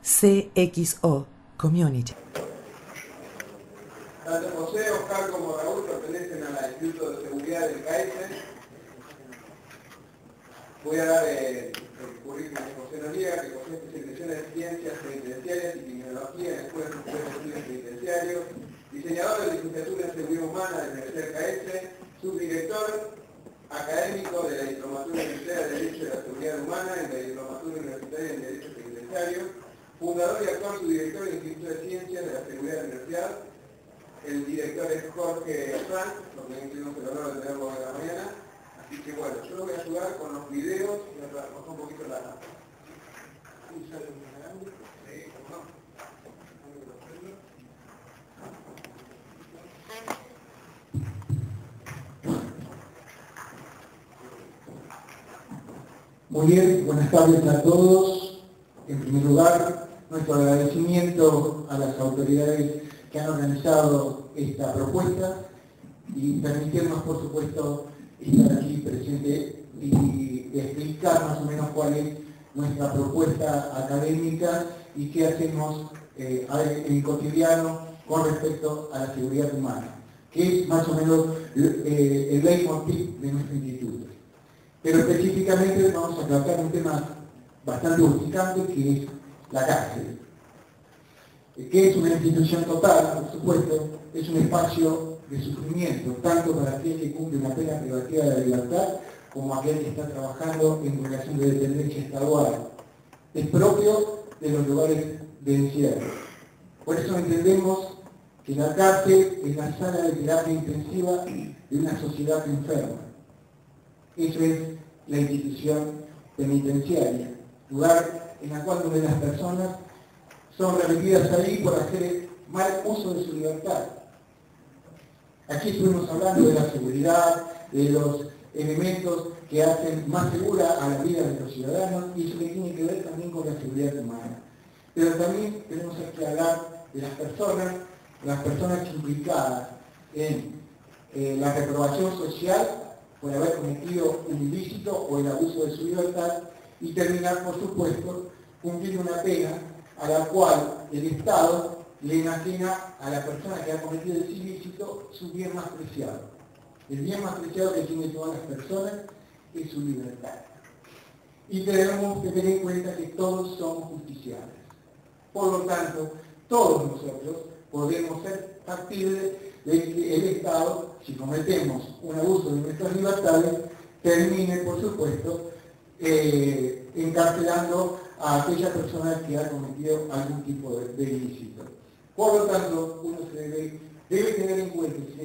CXO Community. Tanto José, Oscar como Raúl pertenecen al Instituto de Seguridad del CAES. Voy a dar el currículum de José Noriega, que José es especialización en Ciencias Penitenciarias y Criminología en la Escuela Superior de Estudios Penitenciarios, diseñador de licenciatura en Seguridad Humana de la Universidad del CAES, subdirector académico de la Diplomatura Universitaria de Derecho de la Seguridad Humana y de la Diplomatura Universitaria en Derecho Penitenciario, fundador y actual subdirector del Instituto de Ciencias de la Seguridad de la Universidad. El director es Jorge Frank, con quien tuvimos el honor de tenerlo de la mañana. Así que bueno, yo lo voy a ayudar con los videos y a trabajar un poquito la... Muy bien, buenas tardes a todos. En primer lugar, nuestro agradecimiento a las autoridades que han organizado esta propuesta y permitirnos, por supuesto, estar aquí presente y explicar más o menos cuál es nuestra propuesta académica y qué hacemos en cotidiano con respecto a la seguridad humana, que es más o menos el leitmotiv de nuestro instituto. Pero específicamente vamos a tratar un tema bastante urgente, que es la cárcel, que es una institución total, por supuesto, es un espacio de sufrimiento, tanto para aquel que cumple una pena privativa de la libertad, como aquel que está trabajando en relación de dependencia estadual. Es propio de los lugares de encierro. Por eso entendemos que la cárcel es la sala de terapia intensiva de una sociedad enferma. Eso es la institución penitenciaria, lugar en el cual donde las personas son remitidas ahí por hacer mal uso de su libertad. Aquí estuvimos hablando de la seguridad, de los elementos que hacen más segura a la vida de los ciudadanos, y eso que tiene que ver también con la seguridad humana. Pero también tenemos que hablar de las personas implicadas en la reprobación social por haber cometido un ilícito o el abuso de su libertad, y terminar, por supuesto, cumpliendo una pena a la cual el Estado le enajena a la persona que ha cometido ese ilícito su bien más preciado. El bien más preciado que tienen todas las personas es su libertad. Y tenemos que tener en cuenta que todos somos justiciables. Por lo tanto, todos nosotros podemos ser factibles de que el Estado, si cometemos un abuso de nuestras libertades, termine, por supuesto, encarcelando a aquella persona que ha cometido algún tipo de ilícito. Por lo tanto, uno debe tener en cuenta y se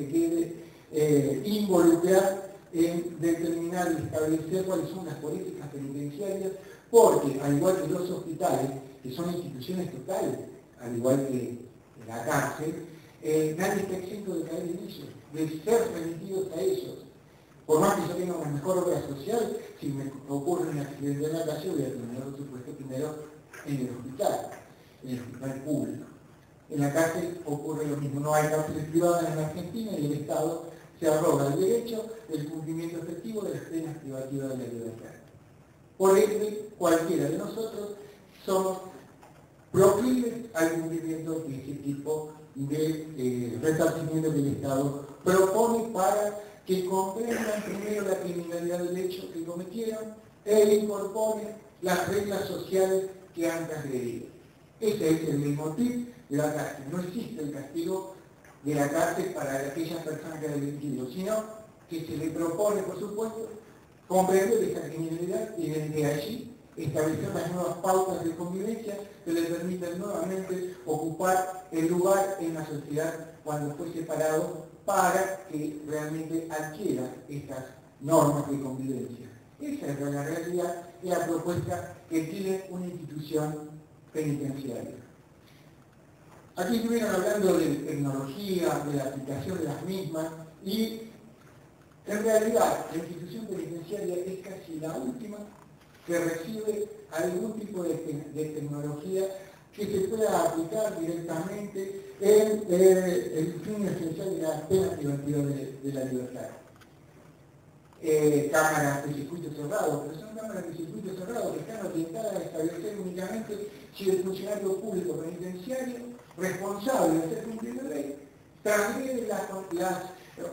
debe involucrar en determinar y establecer cuáles son las políticas penitenciarias, porque al igual que los hospitales, que son instituciones totales, al igual que la cárcel, nadie está exento de caer en ellos, de ser remitidos a ellos. Por más que yo tenga una mejor obra social, si me ocurre un accidente en la calle, voy a terminar, por supuesto, primero en el hospital público. En la cárcel ocurre lo mismo, no hay cárceles privadas en la Argentina y el Estado se arroga el derecho del cumplimiento efectivo de las penas privativas de la libertad. Por ende, cualquiera de nosotros somos proclives al cumplimiento de ese tipo de resarcimiento que el Estado propone para que comprendan primero la criminalidad del hecho que cometieron e incorporen las reglas sociales que han transgredido. Ese es el motivo de la cárcel. No existe el castigo de la cárcel para aquellas personas que han delinquido, sino que se le propone, por supuesto, comprender esa criminalidad y desde allí establecer las nuevas pautas de convivencia que le permiten nuevamente ocupar el lugar en la sociedad cuando fue separado, para que realmente adquiera estas normas de convivencia. Esa es la realidad y la propuesta que tiene una institución penitenciaria. Aquí estuvieron hablando de tecnología, de la aplicación de las mismas, y en realidad la institución penitenciaria es casi la última que recibe algún tipo de tecnología que se pueda aplicar directamente en el fin esencial de la pena privativa de la libertad. cámaras de circuito cerrado, pero son cámaras de circuito cerrado que están orientadas a establecer únicamente si el funcionario público penitenciario responsable de hacer cumplir la ley transgrede las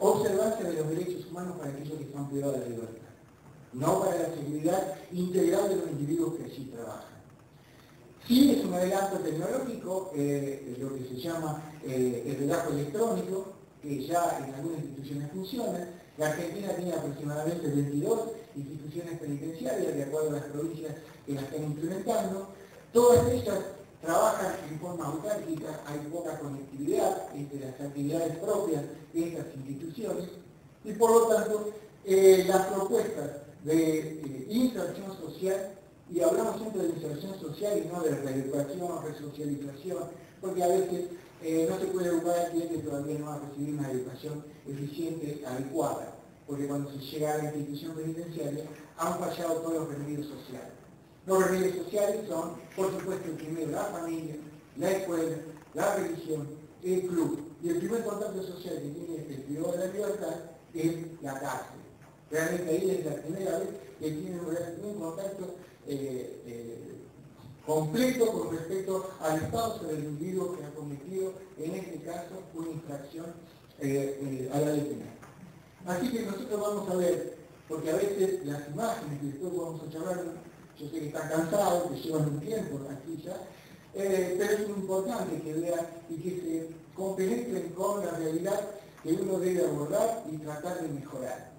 observancias de los derechos humanos para aquellos que están privados de la libertad, no para la seguridad integral de los individuos que allí trabajan. Sí es un adelanto tecnológico, lo que se llama el relajo electrónico, que ya en algunas instituciones funciona. La Argentina tiene aproximadamente 22 instituciones penitenciarias, de acuerdo a las provincias que las están implementando. Todas ellas trabajan en forma autárquica, hay poca conectividad entre las actividades propias de estas instituciones, y por lo tanto las propuestas de inserción social, y hablamos siempre de inserción social y no de reeducación, resocialización, porque a veces no se puede educar a quien que todavía no va a recibir una educación eficiente, adecuada, porque cuando se llega a la institución penitenciaria han fallado todos los remedios sociales. Los remedios sociales son, por supuesto, el primero la familia, la escuela, la religión, el club, y el primer contacto social que tiene el privado de la libertad es la cárcel. Realmente ahí es la primera vez que tiene un contacto completo con respecto al estado sobre el individuo que ha cometido, en este caso, una infracción a la ley penal. Así que nosotros vamos a ver, porque a veces las imágenes que después vamos a charlar, yo sé que están cansados, que llevan un tiempo aquí ya, pero es muy importante que vean y que se compenetren con la realidad que uno debe abordar y tratar de mejorar.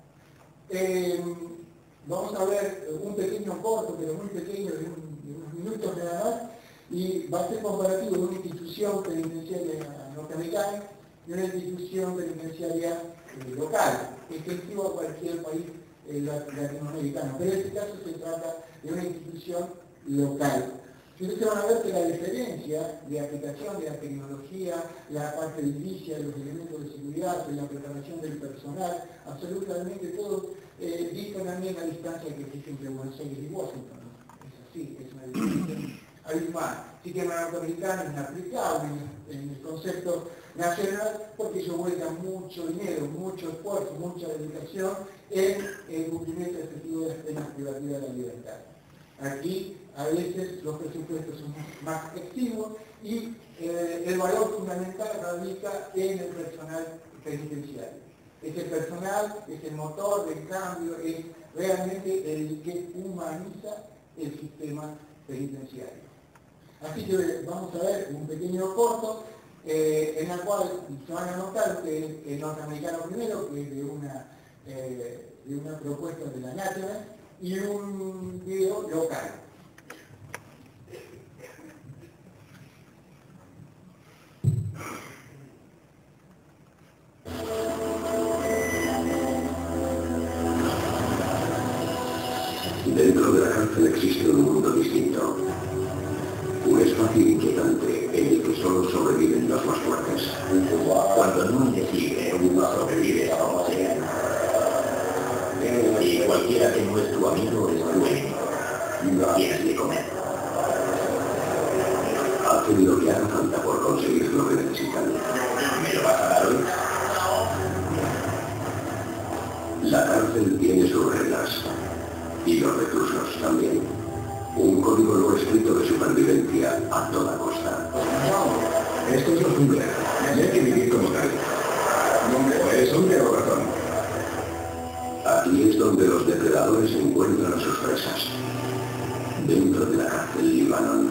Vamos a ver un pequeño corto, pero muy pequeño, de unos minutos nada más, y va a ser comparativo de una institución penitenciaria norteamericana y una institución penitenciaria local, efectiva a cualquier país latinoamericano, pero en este caso se trata de una institución local. Y ustedes van a ver que la diferencia de aplicación de la tecnología, la parte edilicia, los elementos de seguridad, la preparación del personal, absolutamente todo dista también la distancia que existe entre Buenos Aires y Washington. Es así, es una diferencia abismal. Sistema norteamericano es inaplicable en el concepto nacional porque ellos vuelcan mucho dinero, mucho esfuerzo, mucha dedicación en el cumplimiento efectivo de las penas privativas de la libertad. Aquí a veces los presupuestos son más exiguos y el valor fundamental radica en el personal penitenciario. Ese personal es el motor del cambio, es realmente el que humaniza el sistema penitenciario. Así que vamos a ver un pequeño corto en el cual se van a notar que el norteamericano primero, que es de una propuesta de la National, y un video local. Dentro de la cárcel existe un mundo distinto. Un espacio inquietante en el que solo sobreviven los más fuertes. Cuando no hay equilibrio, uno sobrevive a como sea. Y cualquiera que no es tu amigo es tu enemigo. No tienes que comer. Hacen lo que haga falta por conseguir lo que necesitan. ¿Me lo vas a dar hoy? La cárcel tiene sus reglas. Y los reclusos también. Un código no escrito de supervivencia a toda costa. No, esto es lo jungla. Y hay que vivir como tal. ¿Eres hombre o ratón? Aquí es donde los depredadores encuentran a sus presas. Dentro de la cárcel Libanon.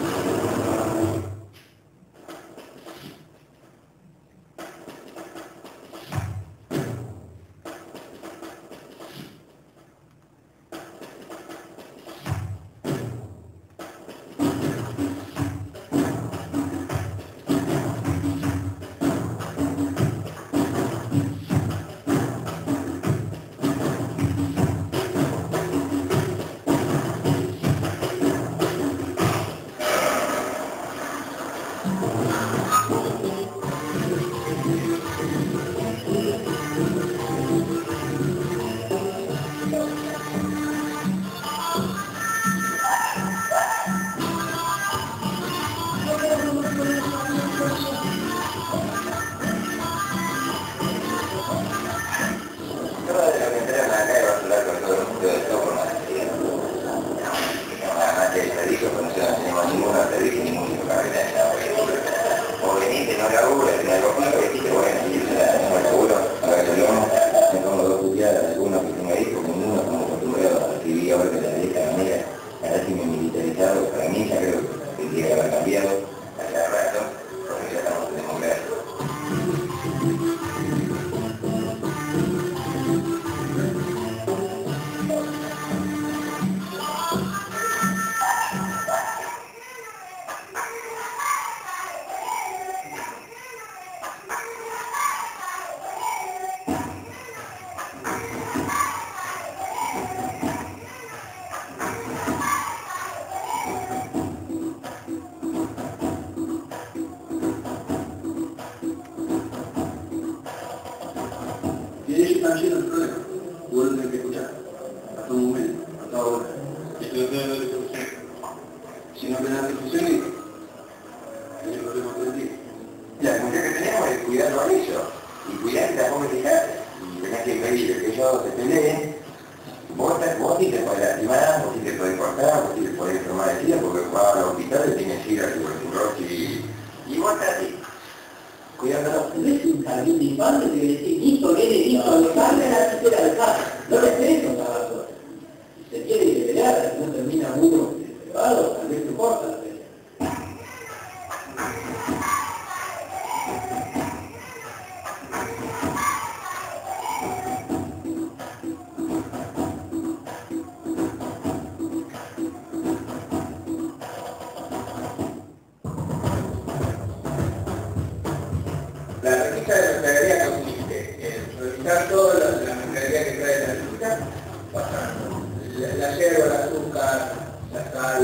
cambiado hace rato, porque ya estamos en democracia. Y ellos están llenos de problemas. Vuelven a tener que escuchar. A todo momento, a toda hora. Esto no tiene discusión. Si no tenés discusiones, tenés problemas todo el día. La función que tenemos es cuidarlo a ellos. Y cuidar que tampoco te cases. Y tenés que pedir que ellos te peleen. Vos sí te podés lastimar, vos sí te podés cortar, vos sí te podés tomar el día, porque vas al hospital y tienes que ir a tuberculosis y vos estás así. Cuidándolo. Es un jardín de infantes que decir, listo, viene, listo, dejarme la chiquera de casa. No le esperes con cada cosa. Si se quiere pelear, si no termina uno privado, tal vez no importa la pelea. La requisa de mercadería consiste en revisar toda la mercadería que trae la requisa, pasando la yerba, el azúcar, la sal,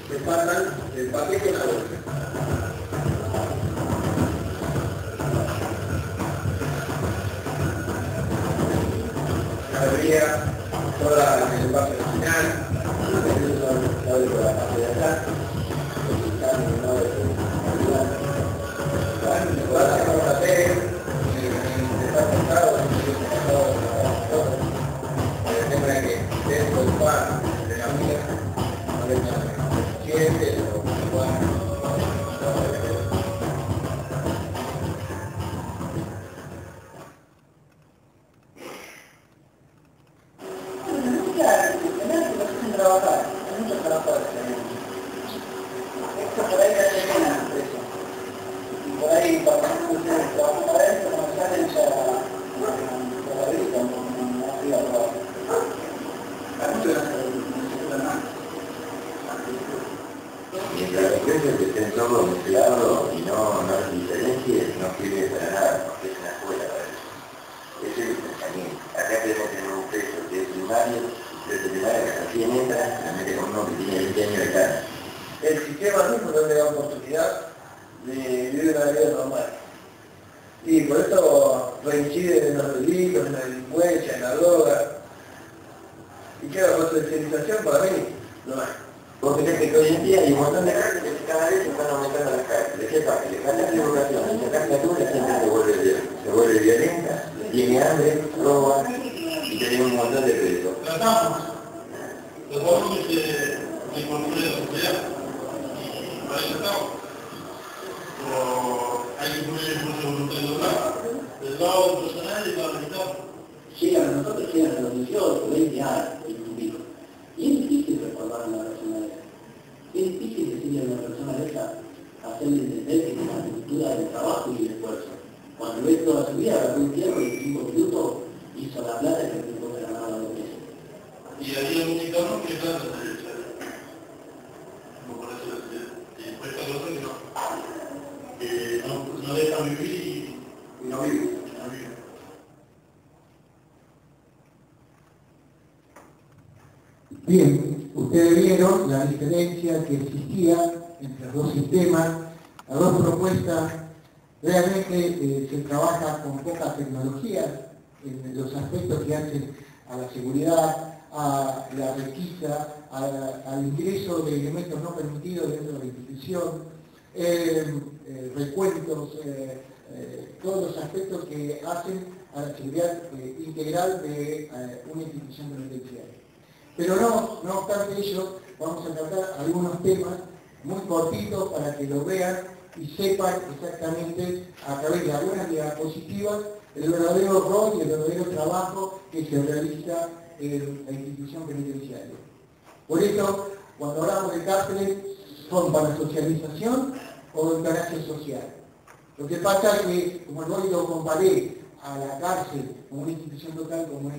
se pasan del paquete en la bolsa. La bebida, toda en el envase original, la de la parte de acá, lo hacemos a hacer está sentado el tema de que dentro del pan de la vida no le llamen siete o cuatro. Trabajar, hay muchos trabajadores. Esto por ahí hace pena, eso. Y por ahí, cuando ustedes trabajan para esto, cuando salen ya la gritan, no arriba abajo. A muchos necesitan más. Mientras los precios que estén todos mezclados y no hay diferencias, no sirve para nada, porque es una escuela para eso. Ese es el pensamiento. Acá tenemos que tener un precio que es primario, precio primario que recién entra, la mete con uno que tiene 20 años de cara. El sistema mismo no le da oportunidad de vivir una vida normal. Y por eso reincide en los delitos, en la delincuencia, en la droga. Y queda potencialización para mí, no hay. Vos fíjate que hoy en día hay un montón de cárceles que cada vez se están aumentando las cárceles. ¿Qué pasa? Le falta regulación, y sacar la luz, la gente se vuelve violenta, tiene hambre, roba y tiene un montón de presos. Tratamos los valores de cultura de la sociedad y para eso estamos. Pero hay que poner el esfuerzo voluntario del lado del personal y del lado del Estado. Llegan a nosotros, llegan a los 18, 20 años, 25. Y es difícil recordar a una persona de esa. Es difícil decirle a una persona de esa, hacerle entender que la cultura del trabajo y el esfuerzo. Cuando ve toda su vida, agarró un tiempo y 5 minutos, hizo la plata que el tiempo se ganaba 2 meses. Y ahí el mexicano que trata de como por eso después está el otro que no deja vivir y No vive. no vive. Bien, ustedes vieron la diferencia que existía entre los dos sistemas, las dos propuestas. Realmente se trabaja con poca tecnología en los aspectos que hacen a la seguridad, a la requisa, al ingreso de elementos no permitidos dentro de la institución, recuentos, todos los aspectos que hacen a la seguridad integral de una institución penitenciaria. Pero no obstante ello, vamos a tratar algunos temas muy cortitos para que lo vean y sepan exactamente a través de algunas diapositivas el verdadero rol y el verdadero trabajo que se realiza en la institución penitenciaria. Por eso, cuando hablamos de cárceles, son para socialización o eutanasia social. Lo que pasa es que, como hoy lo comparé a la cárcel como una institución total, como es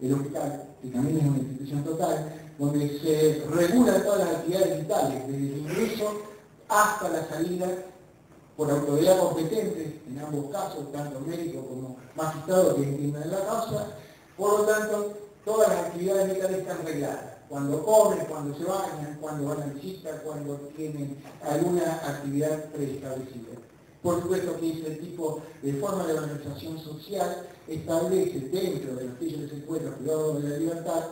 el hospital, que también es una institución total, donde se regulan todas las actividades vitales, desde el ingreso hasta la salida, por autoridad competente, en ambos casos, tanto médico como magistrado que entiendan la causa. Por lo tanto, todas las actividades vitales están regladas. Cuando comen, cuando se bañan, cuando van a visita, cuando tienen alguna actividad preestablecida. Por supuesto que ese tipo de forma de organización social establece dentro de los que ellos se encuentran privados de la libertad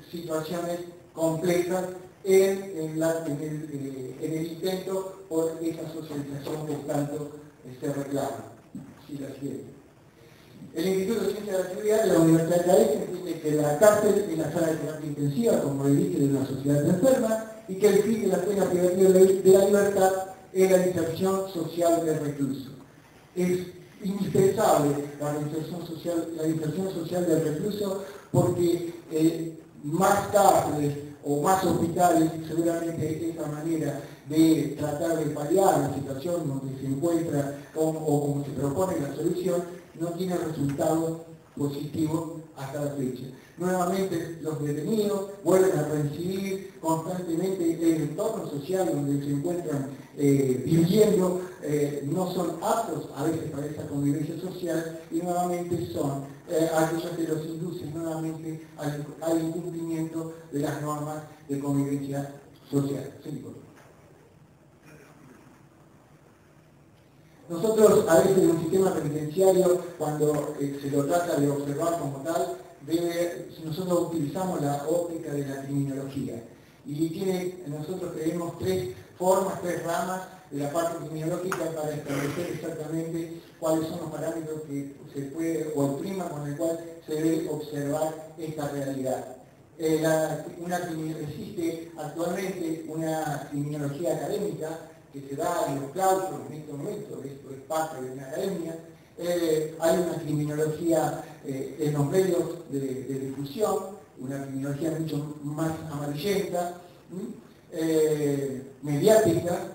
situaciones complejas en el intento por esa socialización que tanto se reclama. Si la siguiente. El Instituto de Ciencias de la Seguridad de la Universidad de Cádiz entiende que la cárcel es la sala de terapia intensiva, como le dije, de una sociedad enferma, y que el fin de la pena privativa de la libertad es la inserción social del recluso. Es indispensable la inserción social del recluso porque más cárceles o más hospitales, seguramente esa manera de tratar de paliar la situación donde se encuentra o como se propone la solución, no tiene resultados positivos hasta la fecha. Nuevamente los detenidos vuelven a reincidir constantemente en el entorno social donde se encuentran viviendo, no son aptos a veces para esa convivencia social y nuevamente son aquellos que los inducen nuevamente al incumplimiento de las normas de convivencia social. Sí, nosotros a veces en un sistema penitenciario, cuando se lo trata de observar como tal, nosotros utilizamos la óptica de la criminología. Y nosotros tenemos tres formas, tres ramas de la parte criminológica para establecer exactamente cuáles son los parámetros que se puede, o el prisma con el cual se debe observar esta realidad. Existe actualmente una criminología académica que se da en los claustros en este momento, esto es parte de una academia. Hay una criminología en los medios de difusión, una criminología mucho más amarillenta, mediática.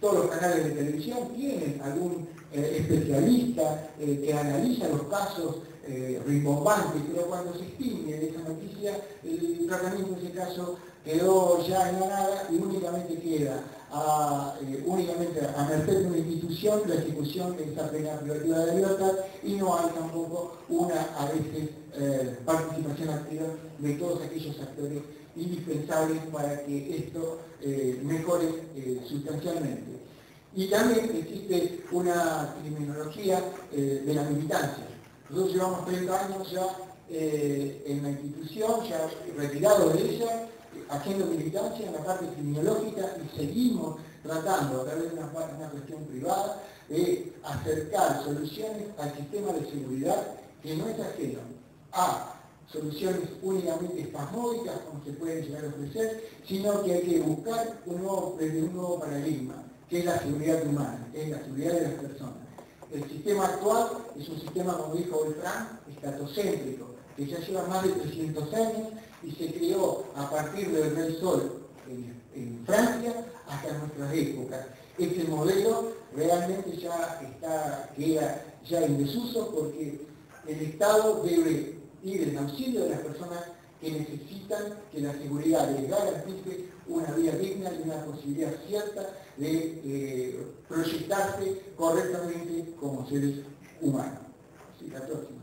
Todos los canales de televisión tienen algún especialista que analiza los casos rimbombantes, pero cuando se extingue esa noticia, el tratamiento de ese caso quedó ya en la nada y únicamente queda únicamente a merced de una institución la ejecución de esa pena privativa de libertad y no hay tampoco una, a veces, participación activa de todos aquellos actores indispensables para que esto mejore sustancialmente. Y también existe una criminología de la militancia. Nosotros llevamos 30 años ya en la institución, ya retirado de ella, haciendo militancia en la parte criminológica y seguimos tratando a través de una cuestión privada de acercar soluciones al sistema de seguridad que no es ajeno a soluciones únicamente espasmódicas como se pueden llegar a ofrecer, sino que hay que buscar desde un nuevo paradigma, que es la seguridad humana, que es la seguridad de las personas. El sistema actual es un sistema, como dijo Beltrán, estatocéntrico, que ya lleva más de 300 años y se creó a partir del Rey Sol en Francia hasta nuestras épocas. Este modelo realmente queda ya en desuso porque el Estado debe ir en auxilio de las personas que necesitan que la seguridad les garantice una vida digna y una posibilidad cierta de proyectarse correctamente como seres humanos. Sí, la próxima.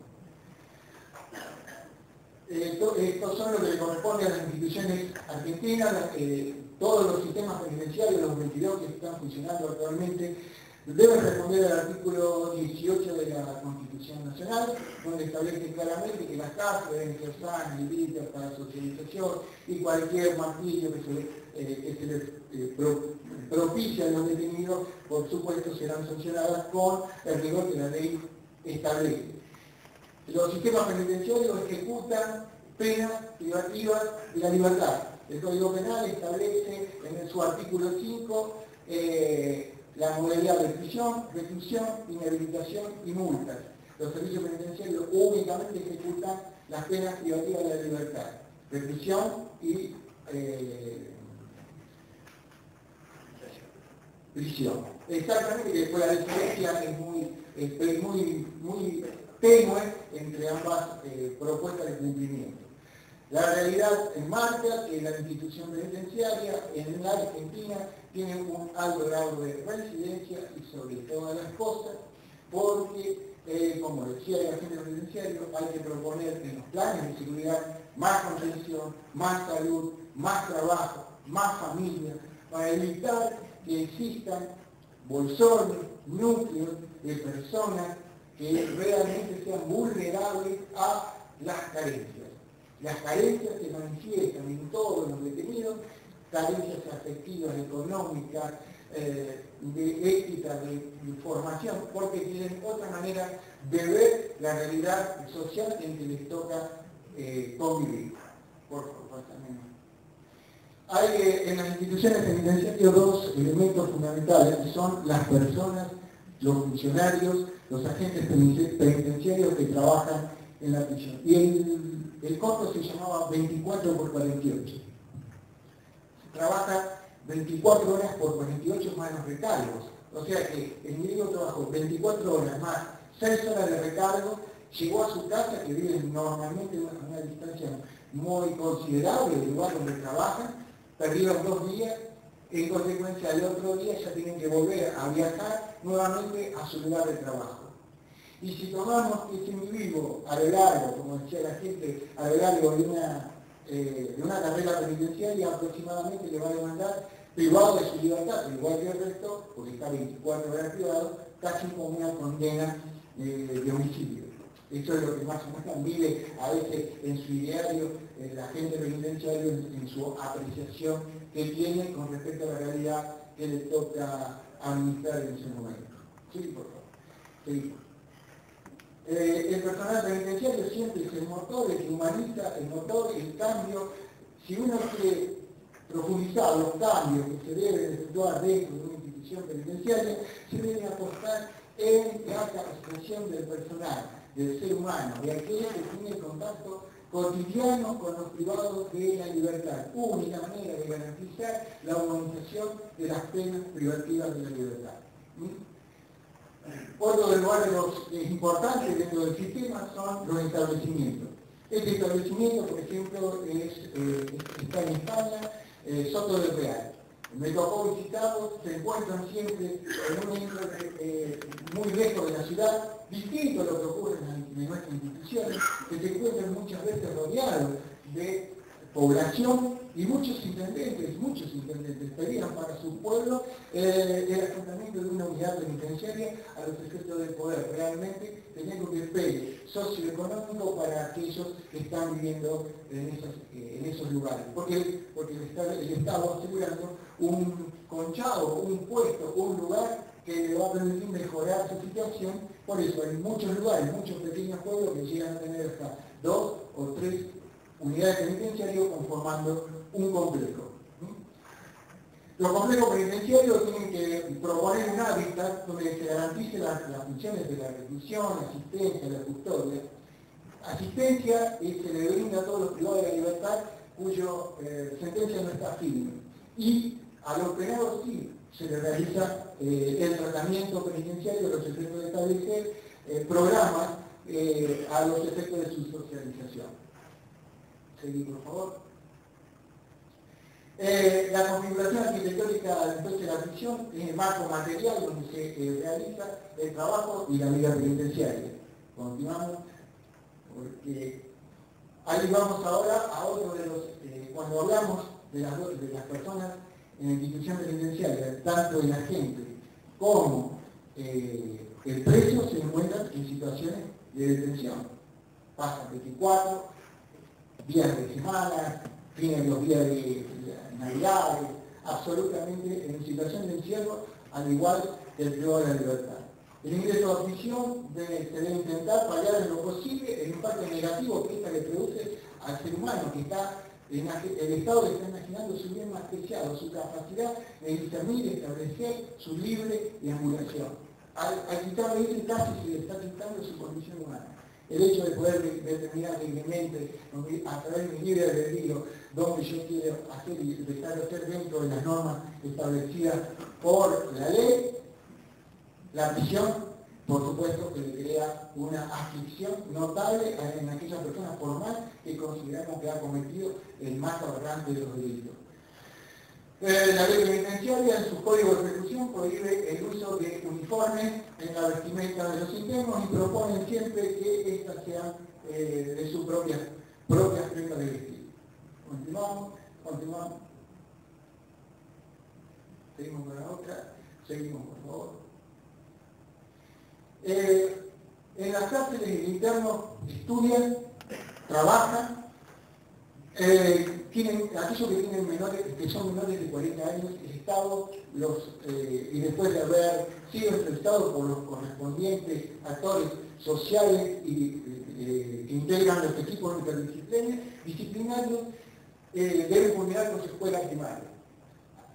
Estos son los que le corresponde a las instituciones argentinas, todos los sistemas penitenciarios, los 22 que están funcionando actualmente, deben responder al artículo 18 de la Constitución Nacional, donde establece claramente que las cárceles deben ser sanas y limpias para socialización y cualquier martirio que se les propicie a los detenidos, por supuesto, serán sancionadas con el rigor que la ley establece. Los sistemas penitenciarios ejecutan penas privativas de la libertad. El Código Penal establece en su artículo 5 la modalidad de prisión, reclusión, inhabilitación y multas. Los servicios penitenciarios únicamente ejecutan las penas privativas de la libertad, reclusión y prisión. Exactamente, que después la diferencia es muy tenue entre ambas propuestas de cumplimiento. La realidad marca que la institución penitenciaria en la Argentina tiene un alto grado de reincidencia y sobre todas las cosas, porque, como decía el agente penitenciario, hay que proponer en los planes de seguridad más contención, más salud, más trabajo, más familia, para evitar que existan bolsones, núcleos de personas que realmente sean vulnerables a las carencias. Las carencias se manifiestan en todos los detenidos, carencias afectivas, económicas, de ética, de formación, porque tienen otra manera de ver la realidad social en que les toca convivir. Por favor, también. Hay en las instituciones penitenciarias dos elementos fundamentales, que son las personas, los funcionarios, los agentes penitenciarios que trabajan en la prisión. Y el costo se llamaba 24 por 48. Se trabaja 24 horas por 48 más los recargos. O sea que el individuo trabajó 24 horas más 6 horas de recargo, llegó a su casa, que vive normalmente a una distancia muy considerable del lugar donde trabajan, perdieron 2 días, en consecuencia al otro día ya tienen que volver a viajar nuevamente a su lugar de trabajo. Y si tomamos ese individuo a lo largo, como decía la gente, a lo largo de una carrera penitenciaria, aproximadamente le va a demandar privado de su libertad, igual que el resto, porque está 24 horas privado, casi como una condena de homicidio. Eso es lo que más o menos vive a veces en su ideario el agente penitenciario, en su apreciación que tiene con respecto a la realidad que le toca administrar en ese momento. Sí, por favor. Sí. El personal penitenciario siempre es el motor, el que humaniza, el motor, el cambio. Si uno quiere profundizar los cambios que se deben efectuar dentro de una institución penitenciaria, se debe apostar en la capacitación del personal, del ser humano, de aquel que tiene contacto cotidiano con los privados de la libertad. Única manera de garantizar la humanización de las penas privativas de la libertad. Otro de los lugares importantes dentro del sistema son los establecimientos. Este establecimiento, por ejemplo, está en España, Soto del Real. Me tocó visitarlos, se encuentran siempre en un centro muy lejos de la ciudad, distinto a lo que ocurre en nuestras instituciones, que se encuentran muchas veces rodeados de población y muchos intendentes pedían para su pueblo el asentamiento de una unidad penitenciaria a los efectos del poder, realmente teniendo que pedir socioeconómico para aquellos que están viviendo en esos lugares, porque el Estado asegurando un conchado, un puesto, un lugar que le va a permitir mejorar su situación. Por eso en muchos lugares, muchos pequeños pueblos que llegan a tener hasta 2 o 3 unidades penitenciarias conformando un complejo. Los complejos penitenciarios tienen que proponer un hábitat donde se garantice las funciones de la reclusión, asistencia, la custodia. Asistencia se le brinda a todos los privados de la libertad cuya sentencia no está firme. Y a los penados sí se le realiza el tratamiento penitenciario a los efectos de establecer programas a los efectos de su socialización. Seguí, por favor. La configuración arquitectónica entonces de la prisión es el marco material donde se realiza el trabajo y la vida penitenciaria. Continuamos, porque ahí vamos ahora a otro de los, cuando hablamos de las personas en la institución penitenciaria, tanto el agente como el preso se encuentran en situaciones de detención. Pasan 24 días de semana, tienen los días de Navidades, absolutamente en situación de encierro, al igual que el privado de la libertad. El ingreso a prisión se debe intentar paliar en lo posible el impacto negativo que esta le produce al ser humano, que está el Estado le está imaginando su bien más preciado, su capacidad de discernir y establecer su libre deambulación. Al quitarle ese casi se le está quitando su condición humana. El hecho de poder determinar libremente, a través de mi libre albedrío, donde yo quiero hacer y dejar de hacer dentro de las normas establecidas por la ley, la prisión, por supuesto que le crea una aflicción notable en aquellas personas por más que consideramos que ha cometido el más aberrante de los delitos. La ley penitenciaria en su código de reclusión prohíbe el uso de uniformes en la vestimenta de los internos y proponen siempre que estas sean de sus propias prendas de vestir. Continuamos. Seguimos con la otra. Seguimos, por favor. En las cárceles el interno estudian, trabajan, aquellos que tienen que son menores de 40 años, el Estado y después de haber sido entrevistados por los correspondientes actores sociales que integran los equipos interdisciplinarios, deben culminar con su escuela primaria.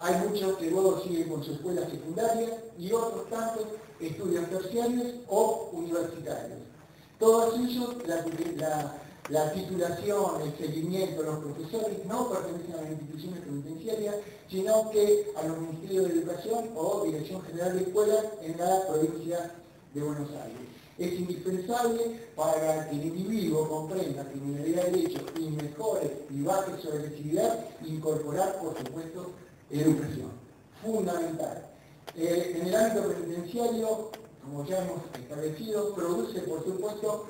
Hay muchos que luego siguen con su escuela secundaria y otros tantos estudian terciarios o universitarios. Todos ellos, la titulación, el seguimiento, los profesores no pertenecen a las instituciones penitenciarias, sino que a los Ministerios de Educación o Dirección General de Escuelas en la provincia de Buenos Aires. Es indispensable para que el individuo comprenda que tiene derecho y mejore y baje su agresividad, incorporar, por supuesto, educación. Fundamental. En el ámbito penitenciario, como ya hemos establecido, produce, por supuesto,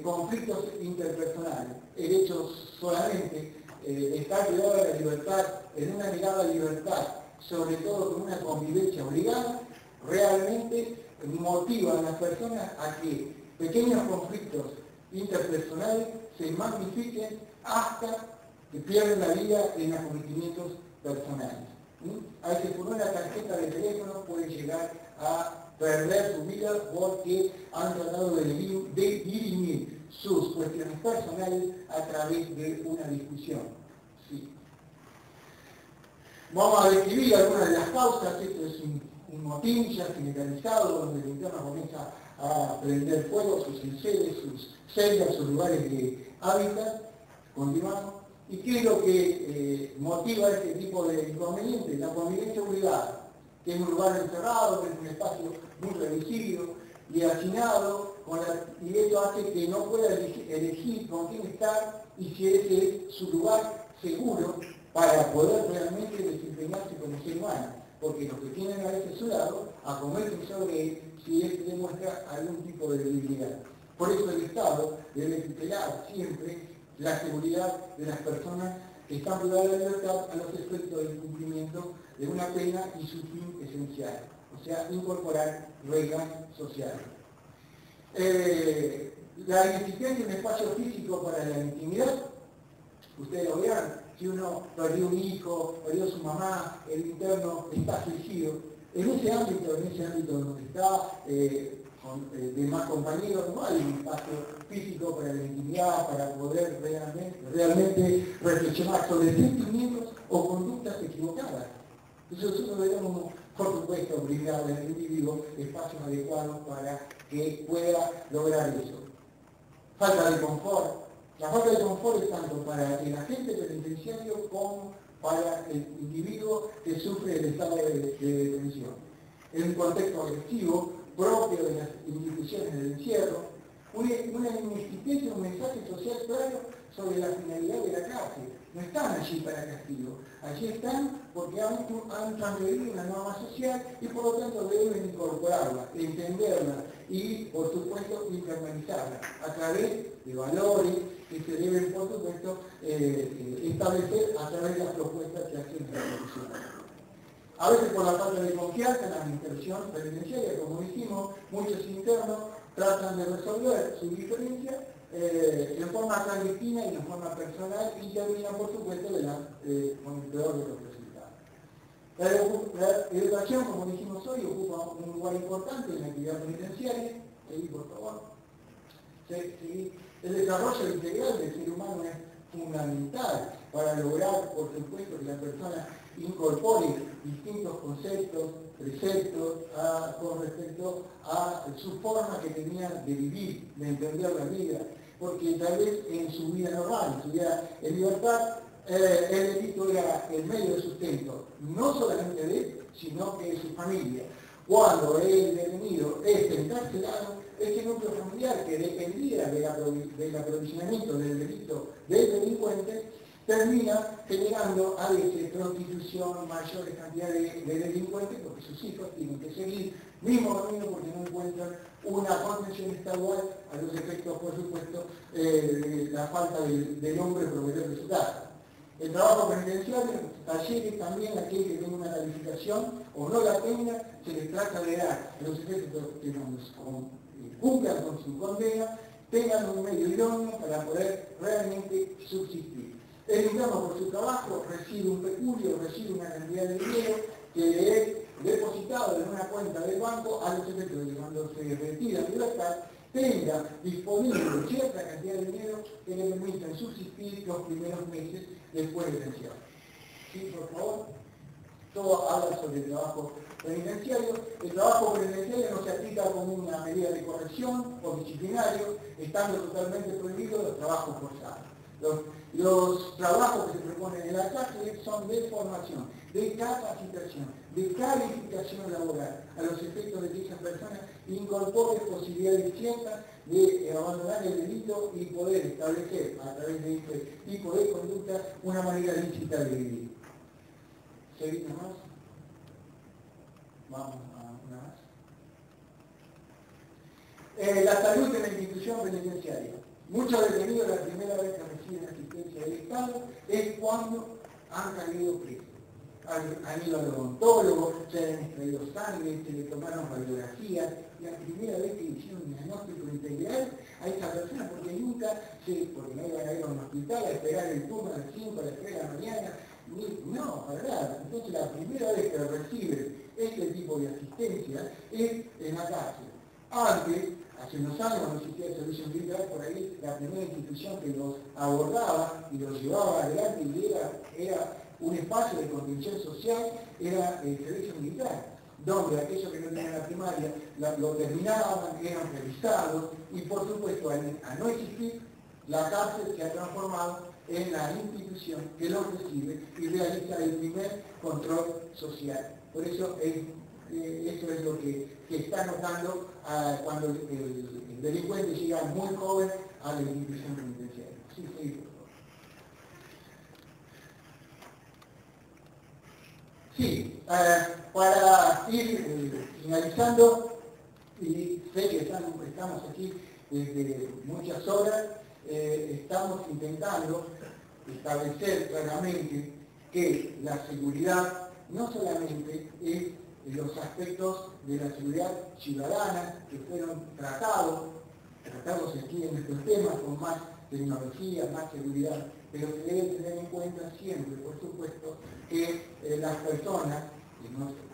conflictos interpersonales. El hecho solamente de estar privado de la libertad, en una negada libertad, sobre todo con una convivencia obligada, realmente motiva a las personas a que pequeños conflictos interpersonales se magnifiquen hasta que pierden la vida en acometimientos personales. Hay que poner una tarjeta de teléfono, puede llegar a perder su vida porque han tratado de dirimir sus cuestiones personales a través de una discusión. Sí. Vamos a describir algunas de las causas. Esto es un motín ya generalizado donde el interno comienza a prender fuego sus enseres, sus celdas, sus lugares de hábitat. Continuamos. ¿Y qué es lo que motiva este tipo de inconvenientes? La convivencia obligada, que es un lugar encerrado, que es un espacio muy reducido y hacinado, y esto hace que no pueda elegir con quién estar y si ese es su lugar seguro para poder realmente desempeñarse como ser humano, porque los que tienen a veces su lado acometen sobre él si él demuestra algún tipo de debilidad. Por eso el Estado debe tutelar siempre la seguridad de las personas que están privadas de la libertad a los efectos del cumplimiento de una pena y su fin esencial, o sea, incorporar reglas sociales. La inexistencia de un espacio físico para la intimidad, ustedes lo verán, si uno perdió un hijo, perdió a su mamá, el interno está afligido, en ese ámbito donde está de más compañeros, no hay un espacio físico para la intimidad, para poder realmente reflexionar sobre sentimientos o conductas equivocadas. Entonces nosotros debemos, por supuesto, brindar al individuo espacios adecuados para que pueda lograr eso. Falta de confort. La falta de confort es tanto para el agente penitenciario como para el individuo que sufre el estado de detención. En un contexto agresivo, propio de las instituciones del encierro, una inexistencia, un mensaje social claro sobre la finalidad de la cárcel. No están allí para castigo, allí están porque han transgredido una norma social y por lo tanto deben incorporarla, entenderla y por supuesto internalizarla a través de valores que se deben por supuesto establecer a través de las propuestas que hacen la institución. A veces por la falta de confianza en la administración penitenciaria, como dijimos, muchos internos tratan de resolver su diferencia en forma clandestina y en forma personal y terminan, por supuesto, con el peor de los resultados. La educación, como dijimos hoy, ocupa un lugar importante en la actividad penitenciaria. Seguí, por favor. El desarrollo integral del ser humano es fundamental para lograr, por supuesto, que la persona incorpore distintos conceptos, preceptos con respecto a su forma que tenía de vivir, de entender la vida, porque tal vez en su vida normal, en su vida en libertad, el delito era el medio de sustento, no solamente de él, sino que de su familia. Cuando el detenido es encarcelado, ese núcleo familiar que dependía del aprovisionamiento del delito del delincuente, termina generando a veces prostitución, mayores cantidades de delincuentes, porque sus hijos tienen que seguir mismo camino porque no encuentran una contención estadual a los efectos, por supuesto, de la falta del hombre proveedor de su casa. El trabajo penitenciario, talleres también, aquel que tenga una calificación o no la tenga, se les trata de dar a los efectos que cumplan con su condena, tengan un medio idóneo para poder realmente subsistir. El interno por su trabajo recibe un peculio, recibe una cantidad de dinero que le es depositado en una cuenta del banco a los efectos de que cuando se retira en libertad tenga disponible cierta cantidad de dinero que le permitan subsistir los primeros meses después de pensión. ¿Sí, por favor? Todo habla sobre el trabajo penitenciario. El trabajo penitenciario no se aplica como una medida de corrección o disciplinario, estando totalmente prohibidos los trabajos forzados. Los trabajos que se proponen en la cárcel son de formación, de capacitación, de calificación laboral, a los efectos de que esa persona incorpore posibilidades ciertas de abandonar el delito y poder establecer a través de este tipo de conducta una manera lícita de vivir. ¿Seguimos más? Vamos a una más. La salud en la institución penitenciaria. Muchos detenidos la primera vez que reciben asistencia del Estado es cuando han caído presos. Han ido al odontólogo, se han extraído sangre, se le tomaron radiografías. La primera vez que hicieron un diagnóstico integral a esa persona, porque nunca porque no iban a ir a un hospital a esperar el turno a las 5, a las 3 de la mañana. No, para nada. Entonces la primera vez que reciben este tipo de asistencia es en la cárcel. Antes, hace unos años, cuando existía el servicio militar, por ahí la primera institución que los abordaba y los llevaba adelante y era un espacio de contención social, era el servicio militar, donde aquellos que no tenían la primaria lo terminaban, eran revisados y por supuesto a no existir, la cárcel se ha transformado en la institución que los recibe y realiza el primer control social. Por eso eso es lo que está notando cuando el delincuente llega muy joven a la institución penitenciaria. Sí, por favor. Sí, para ir finalizando, y sé que estamos aquí desde muchas horas, estamos intentando establecer claramente que la seguridad no solamente es los aspectos de la seguridad ciudadana que fueron tratados aquí en estos temas con más tecnología, más seguridad, pero se debe tener en cuenta siempre, por supuesto, que las personas,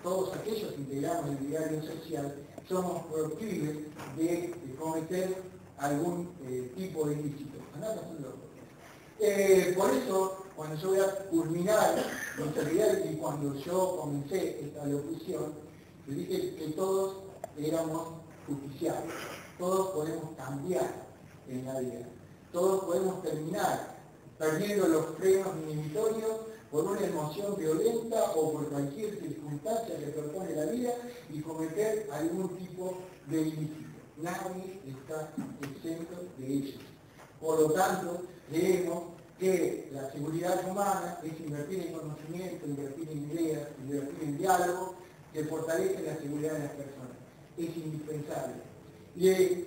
todos aquellos que integramos el diario social, somos proclives de cometer algún tipo de ilícito. Por eso, cuando yo voy a culminar mi realidad y cuando yo comencé esta locución, le dije que todos éramos justiciables, todos podemos cambiar en la vida, todos podemos terminar perdiendo los frenos inhibitorios por una emoción violenta o por cualquier circunstancia que propone la vida y cometer algún tipo de ilícito. Nadie está exento de ellos. Por lo tanto, creemos que la seguridad humana es invertir en conocimiento, invertir en ideas, invertir en diálogo, que fortalece la seguridad de las personas. Es indispensable. Y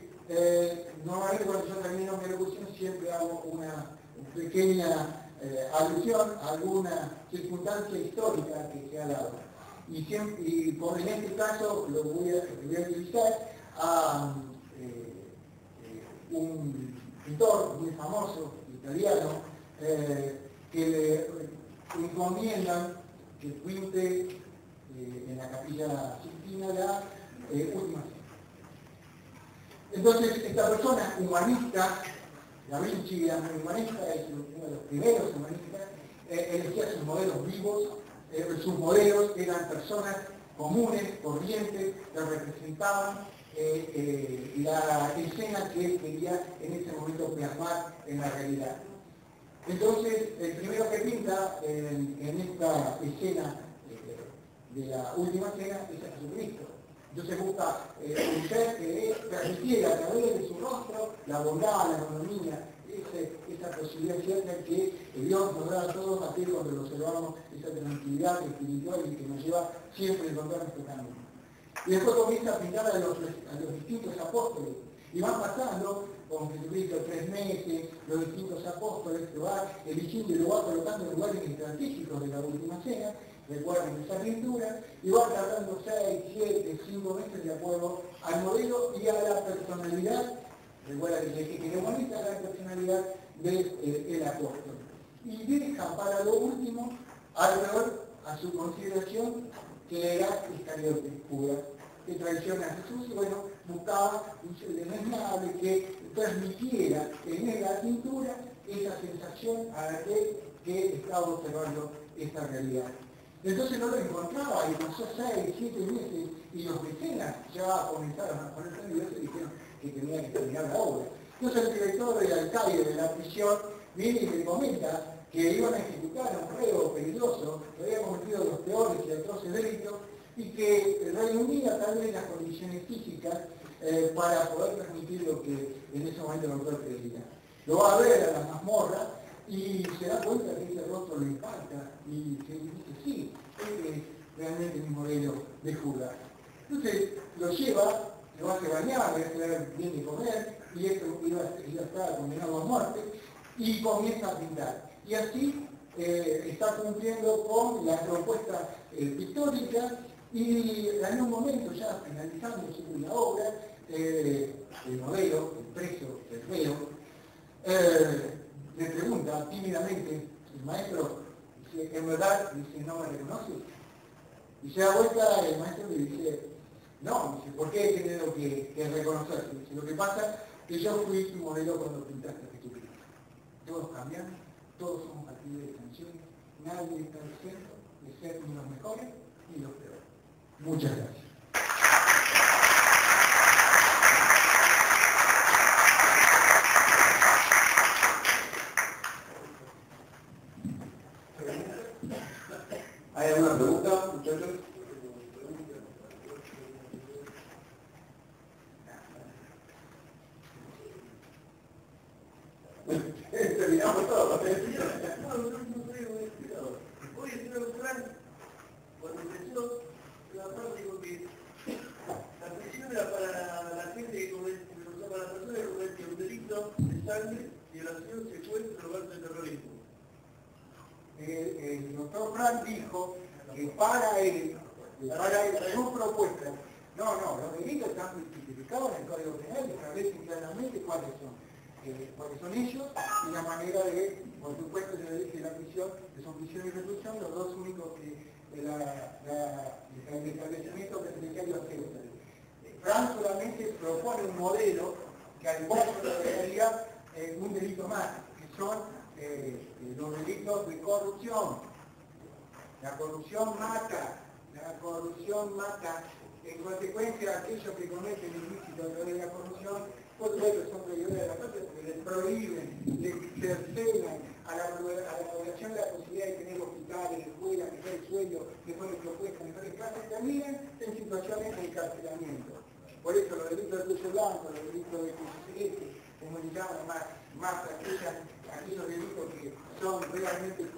normalmente cuando yo termino mi locución siempre hago una pequeña alusión a alguna circunstancia histórica que se ha dado. En este caso lo voy a utilizar a un pintor muy famoso, italiano, que le encomiendan que pinte en la Capilla Sixtina la Última Cena. Entonces, esta persona humanista Da Vinci era muy humanista, es uno de los primeros humanistas, elegía sus modelos vivos, sus modelos eran personas comunes, corrientes, que representaban la escena que él quería en ese momento plasmar en la realidad. Entonces, el primero que pinta en esta escena de la última cena es a Jesucristo. Entonces busca un ser que permitiera a través de su rostro la bondad, la economía, esa posibilidad cierta que Dios nos da a todos aquellos cuando lo observamos, esa tranquilidad espiritual y que nos lleva siempre a encontrar nuestro camino. Y después comienza a pintar a los distintos apóstoles. Y van pasando con Jesucristo 3 meses, los distintos apóstoles que va eligiendo y lo va colocando en lugares estratégicos de la última cena, recuerden esa pintura, y va tardando 6, 7, 5 meses de acuerdo al modelo y a la personalidad, recuerda que queremos bonita la personalidad del apóstol. Y deja para lo último alrededor a su consideración que era Iscariote, Judas, que traiciona a Jesús y bueno, buscaba un ser desmembrable que transmitiera en la pintura esa sensación a la que estaba observando esta realidad. Entonces no lo encontraba y pasó 6, 7 meses y los mecenas ya comenzaron a ponerse nerviosos y dijeron que tenía que terminar la obra. Entonces el director del alcaide de la prisión viene y le comenta que iban a ejecutar a un reo peligroso que había cometido los peores y atroces delitos y que reunía tal vez las condiciones físicas para poder transmitir lo que en ese momento el autor creía. Lo va a ver a la mazmorra y se da cuenta que ese rostro le impacta y se dice, sí, este es realmente mi modelo de Judas. Entonces lo lleva, lo hace bañar, le hace bien de comer y esto iba a estar condenado a muerte y comienza a pintar. Y así está cumpliendo con la propuesta pictórica y en un momento ya finalizando la obra, el modelo, el preso, el reo, le pregunta tímidamente, el maestro, dice, en verdad, dice, ¿no me reconoces? Y se da vuelta el maestro le dice, no, dice, ¿por qué he tenido que reconocerte? Dice, lo que pasa es que yo fui tu modelo cuando pintaste a Jesucristo. Todos cambiamos, todos somos actividades de sanciones, nadie está exento de ser ni los mejores ni los peores. Muchas gracias. ¿Hay alguna pregunta, muchachos? Terminamos todo. Hoy el señor Frank, cuando empezó la parte, dijo que la prisión era para la gente que comete, para la persona que comete un delito de sangre, violación, secuestro, lugar de terrorismo. El doctor Frank dijo que para él, su propuesta, los delitos están tipificados en el Código Penal y establecen claramente cuáles son ellos y la manera de, por supuesto, de la prisión, que son prisión y reclusión, los dos únicos que el establecimiento penitenciario acepta. Frank solamente propone un modelo que al poco agregaría un delito más, que son los delitos de corrupción. La corrupción mata. En consecuencia, aquellos que cometen ilícitos a través de la corrupción, por supuesto son prohibidores de la patria porque les prohíben, les cercenan a la población la posibilidad de tener hospitales, escuelas, mejores sueldos, mejores propuestas, mejores clases, terminan en situaciones de encarcelamiento. Por eso los delitos de cuello blanco, los delitos de cuello celeste, como le llaman más aquellos delitos que son realmente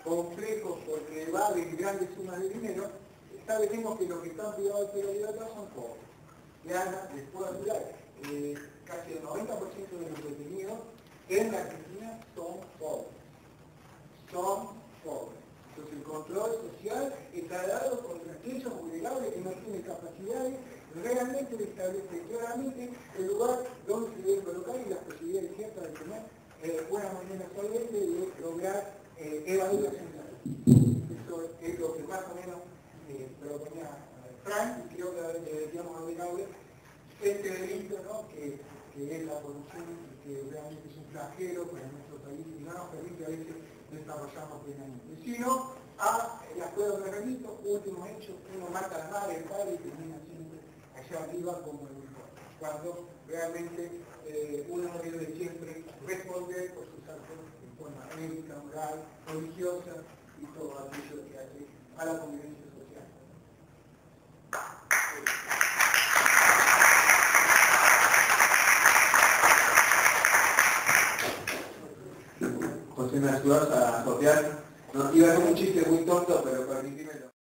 complejos porque evaden grandes sumas de dinero, establecemos que los que están privados de la libertad son pobres. Les puedo asegurar, casi el 90% de los detenidos en la Argentina son pobres. Entonces el control social está dado contra aquellos vulnerables que no tienen capacidades realmente de establecer claramente el lugar donde se debe colocar y las posibilidades ciertas de tener una manera solvente de lograr evadir la central. Eso es lo que más o menos proponía Frank, y creo que deberíamos agregarle este delito, ¿no? que es la corrupción porque realmente es un flagelo para nuestro país y no nos permite a veces desarrollarnos plenamente. Sino a las pruebas de relito, último hecho, uno mata a la madre, el padre y termina siempre allá arriba como el mejor. Cuando realmente uno debe siempre responder por sus actos de forma ética, moral, religiosa y todo aquello que hace a la convivencia social. José, ¿me ayudas a copiar? No, iba a hacer un chiste muy tonto, pero permítemelo.